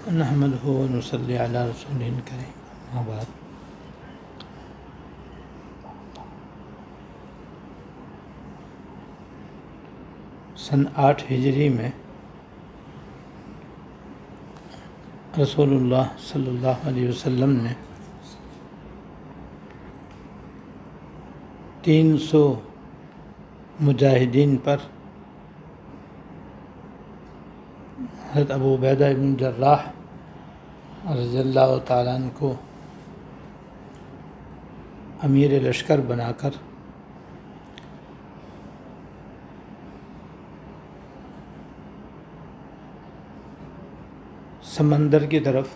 نحمدہ و نصلی علی رسولہ الکریم، اما بعد۔ سن 8 ہجری میں رسول اللہ صلی اللہ علیہ وسلم نے 300 مجاہدین پر حضرت ابو عبیدہ بن جراح رضی اللہ تعالیٰ عنہ کو امیر لشکر بنا کر سمندر کی طرف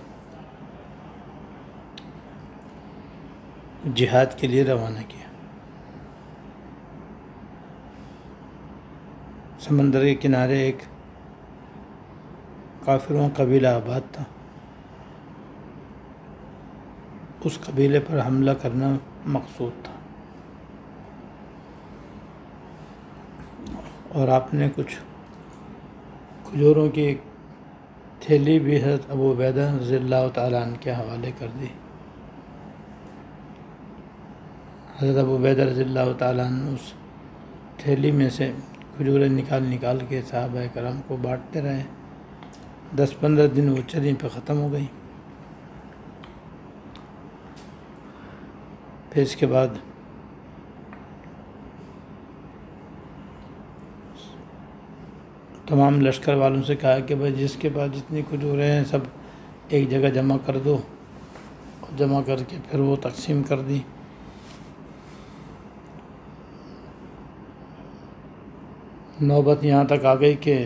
جہاد کے لیے روانہ کیا۔ سمندر کے کنارے ایک کافروں قبیلہ آباد تھا، اس قبیلے پر حملہ کرنا مقصود تھا، اور آپ نے کچھ کھجوروں کی ایک تھیلی بھی حضرت ابو عبیدہ رضی اللہ تعالیٰ عنہ کے حوالے کر دی۔ حضرت ابو عبیدہ رضی اللہ تعالیٰ عنہ اس تھیلی میں سے کھجوریں نکال کے صحابہ کرام کو بانٹتے رہے۔ 10-15 دن وہ چلی پہ ختم ہو گئی۔ پھر اس کے بعد تمام لشکر والوں سے کہا کہ بھائی جس کے پاس جتنی کھجوریں ہیں سب ایک جگہ جمع کر دو، اور جمع کر کے پھر وہ تقسیم کر دی۔ نوبت یہاں تک آ گئی کہ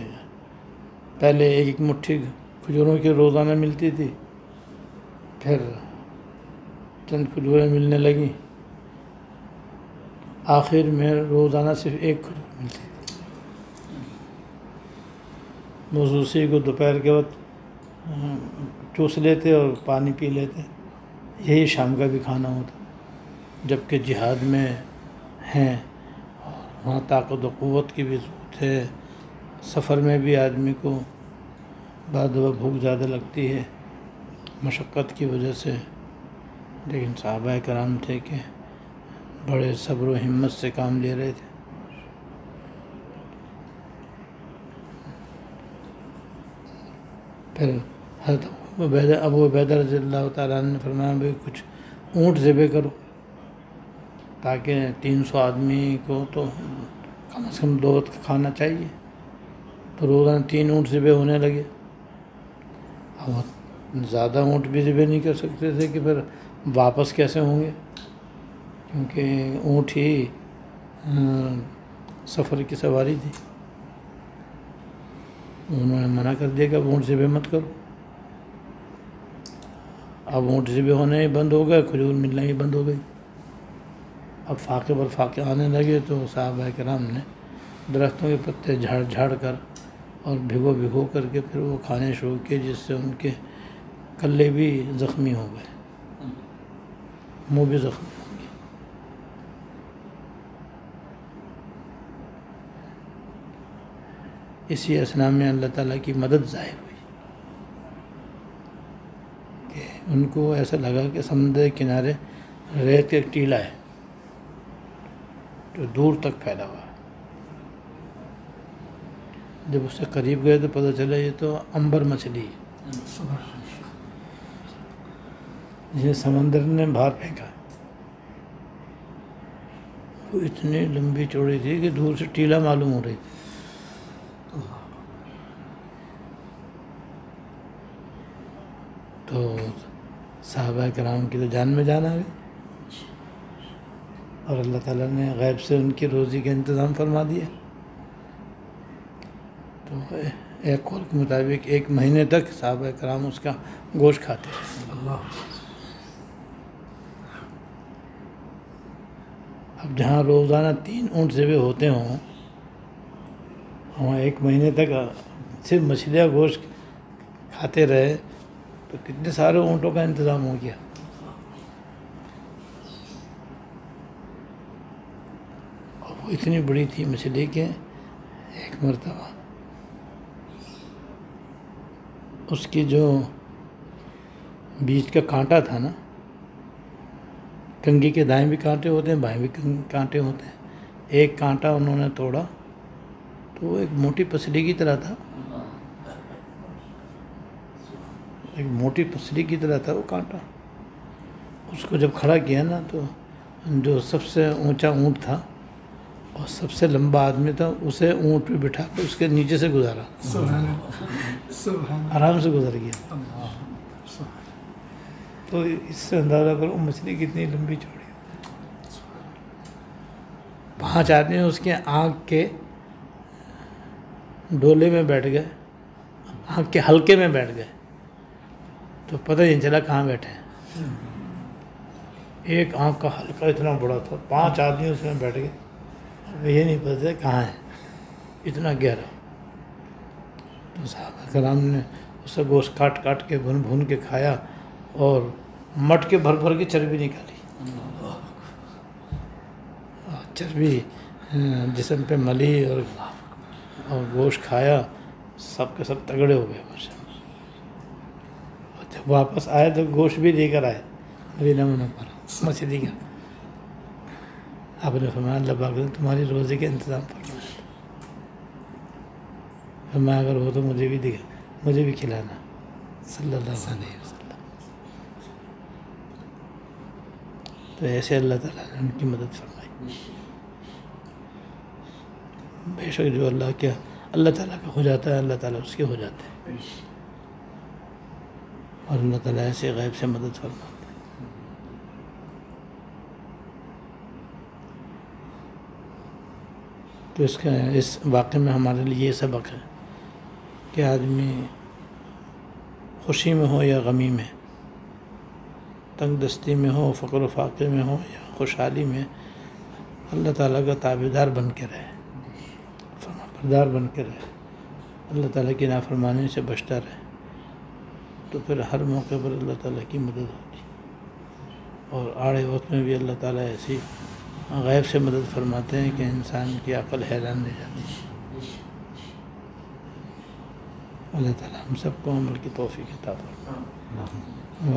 پہلے ایک مٹھی کھجوروں کی روزانہ ملتی تھی، پھر چند کھجوریں ملنے لگیں، آخر میں روزانہ صرف ایک کھجور ملتی تھی۔ موضوعی کو دوپہر کے وقت چوس لیتے اور پانی پی لیتے، یہی شام کا بھی کھانا ہوتا۔ جبکہ جہاد میں ہیں، وہاں طاقت و قوت کی بھی ضرورت ہے، سفر میں بھی آدمی کو بعض دفعہ بھوک زیادہ لگتی ہے مشقت کی وجہ سے، لیکن صحابہ کرام تھے کہ بڑے صبر و ہمت سے کام لے رہے تھے۔ پھر حضرت ابو عبیدہ رضی اللہ تعالیٰ عنہ نے فرمایا بھائی کچھ اونٹ ذبح کرو، تاکہ 300 آدمی کو تو کم از کم 2 وقت کا کھانا چاہیے۔ تو روزانہ 3 اونٹ ذبح ہونے لگے۔ اب زیادہ اونٹ بھی ذبح نہیں کر سکتے تھے کہ پھر واپس کیسے ہوں گے، کیونکہ اونٹ ہی سفر کی سواری تھی۔ انہوں نے منع کر دیا کہ اب اونٹ ذبح مت کرو۔ اب اونٹ ذبح ہونے ہی بند ہو گئے، کھجور ملنا ہی بند ہو گئی۔ اب فاقے پر فاقے آنے لگے تو صحابہ کرام نے درختوں کے پتے جھاڑ کر اور بھگو کر کے پھر وہ کھانے شروع کیے، جس سے ان کے کلے بھی زخمی ہو گئے، منہ بھی زخمی ہو گیا۔ اسی اثناء میں اللہ تعالیٰ کی مدد ظاہر ہوئی کہ ان کو ایسا لگا کہ سمندر کے کنارے ریت کا ایک ٹیلہ ہے جو دور تک پھیلا ہوا ہے۔ جب اس سے قریب گئے تو پتہ چلا یہ تو عنبر مچھلی ہے جسے سمندر نے باہر پھینکا۔ وہ اتنی لمبی چوڑی تھی کہ دور سے ٹیلہ معلوم ہو رہی تھی۔ تو صحابہ کرام کی تو جان میں جان آ گئی، اور اللہ تعالیٰ نے غیب سے ان کی روزی کا انتظام فرما دیا۔ تو ایک قول کے مطابق 1 مہینے تک صحابہ کرام اس کا گوشت کھاتے ہیں۔ اب جہاں روزانہ 3 اونٹ ذبح ہوتے ہوں، وہاں 1 مہینے تک صرف مچھلیاں گوشت کھاتے رہے تو کتنے سارے اونٹوں کا انتظام ہو گیا۔ اور وہ اتنی بڑی تھی مچھلی کہ ایک مرتبہ اس کی جو بیچ کا کانٹا تھا نا، کنگھی کے دائیں بھی کانٹے ہوتے ہیں، بائیں بھی کانٹے ہوتے ہیں، ایک کانٹا انہوں نے توڑا تو وہ ایک موٹی پسلی کی طرح تھا، ایک موٹی پسلی کی طرح تھا وہ کانٹا۔ اس کو جب کھڑا کیا نا تو جو سب سے اونچا اونٹ تھا اور سب سے لمبا آدمی تھا، اسے اونٹ پہ بٹھا کر اس کے نیچے سے گزارا، سبحان اللہ، سبحان اللہ، آرام سے گزر گیا۔ اللہ، تو اس سے اندازہ کرو مچھلی کتنی لمبی چوڑی۔ 5 آدمی اس کے آنکھ کے ڈولے میں بیٹھ گئے، آنکھ کے حلقے میں بیٹھ گئے تو پتہ نہیں چلا کہاں بیٹھے ہیں۔ ایک آنکھ کا حلقہ اتنا بڑا تھا، 5 آدمی اس میں بیٹھ گئے، یہ نہیں پتہ کہاں ہے، اتنا گہرا۔ تو صحابہ کرام نے اسے گوشت کاٹ کاٹ کے بھون بھون کے کھایا اور مٹ کے بھر بھر کے چربی نکالی، چربی جسم پہ ملی اور گوشت کھایا، سب کے سب تگڑے ہو گئے ماشاء اللہ۔ جب واپس آئے تو گوشت بھی لے کر آئے مدینہ منورہ مچھلی کا۔ آپ نے فرمایا اللہ پاک نے تمہاری روزی کے انتظام فرمایا، فرمایا اگر ہو تو مجھے بھی دکھا، مجھے بھی کھلانا، صلی اللہ علیہ وسلم۔ تو ایسے اللہ تعالیٰ نے ان کی مدد فرمائی۔ بے شک جو اللہ تعالیٰ کا ہو جاتا ہے، اللہ تعالیٰ اس کے ہو جاتے ہیں، اور اللہ تعالیٰ ایسے غیب سے مدد فرماتے ہیں۔ تو اس واقعے میں ہمارے لیے یہ سبق ہے کہ آدمی خوشی میں ہو یا غمی میں، تنگ دستی میں ہو، فقر و فاقے میں ہو یا خوشحالی میں، اللہ تعالیٰ کا تابعدار بن کے رہے، فرما بردار بن کے رہے، اللہ تعالیٰ کی نافرمانی سے بچتا رہے، تو پھر ہر موقع پر اللہ تعالیٰ کی مدد ہوتی، اور آڑے وقت میں بھی اللہ تعالیٰ ایسی غیب سے مدد فرماتے ہیں کہ انسان کی عقل حیران رہ جاتی ہے۔ اللہ تعالیٰ ہم سب کو عمل کی توفیق عطا فرمائے۔